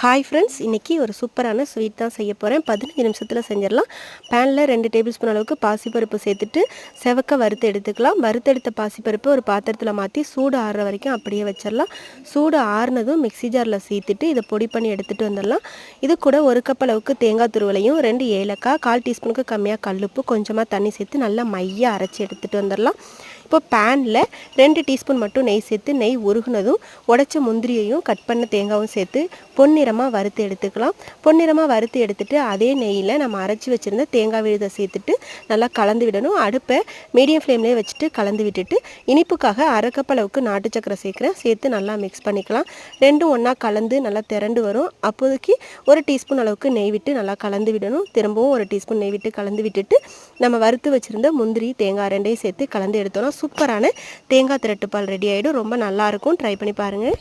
Hi friends, இன்றைக்கி ஒரு சூப்பரான ஸ்வீட் தான் செய்ய போகிறேன். 15 நிமிஷத்தில் செஞ்சிடலாம். பேனில் 2 டேபிள் ஸ்பூன் அளவுக்கு பாசிப்பருப்பு சேர்த்துட்டு செவக்க வறுத்து எடுத்துக்கலாம். வறுத்தெடுத்த பாசிப்பருப்பு ஒரு பாத்திரத்தில் மாற்றி சூடு ஆறுற வரைக்கும் அப்படியே வச்சிடலாம். சூடு ஆறுனதும் மிக்ஸி ஜாரில் சேர்த்துட்டு இதை பொடி பண்ணி எடுத்துகிட்டு வந்துடலாம். இது கூட 1 கப் அளவுக்கு தேங்காய் துருவலையும் 2 ஏலக்காய், 1/4 டீஸ்பூனுக்கு கம்மியாக கல்லுப்பு, கொஞ்சமாக தண்ணி சேர்த்து நல்லா மையாக அரைச்சி எடுத்துகிட்டு வந்துடலாம். இப்போ பேனில் 2 டீஸ்பூன் மட்டும் நெய் சேர்த்து நெய் உருகுனதும் உடைச்ச முந்திரியையும் கட் பண்ண தேங்காயும் சேர்த்து பொன்னிறமாக வறுத்து எடுத்துக்கலாம். பொன்னிறமாக வறுத்து எடுத்துட்டு அதே நெய்யில் நம்ம அரைச்சி வச்சுருந்த தேங்காய் விழுதை சேர்த்துட்டு நல்லா கலந்து விடணும். அடுப்பை மீடியம் ஃப்ளேம்லேயே வச்சுட்டு கலந்து விட்டுட்டு இனிப்புக்காக 1/2 கப் அளவுக்கு நாட்டு சக்கரை சேர்த்து நல்லா மிக்ஸ் பண்ணிக்கலாம். ரெண்டும் ஒன்றா கலந்து நல்லா திரண்டு வரும். அப்போதைக்கு 1 டீஸ்பூன் அளவுக்கு நெய் விட்டு நல்லா கலந்து விடணும். திரும்பவும் 1 டீஸ்பூன் நெய் விட்டு கலந்து விட்டுட்டு நம்ம வறுத்து வச்சுருந்த முந்திரி தேங்காய் ரெண்டையும் சேர்த்து கலந்து எடுத்தோம்னா சூப்பரான தேங்காய் திரட்டுப்பால் ரெடி ஆகிடும். ரொம்ப நல்லாயிருக்கும். ட்ரை பண்ணி பாருங்கள்.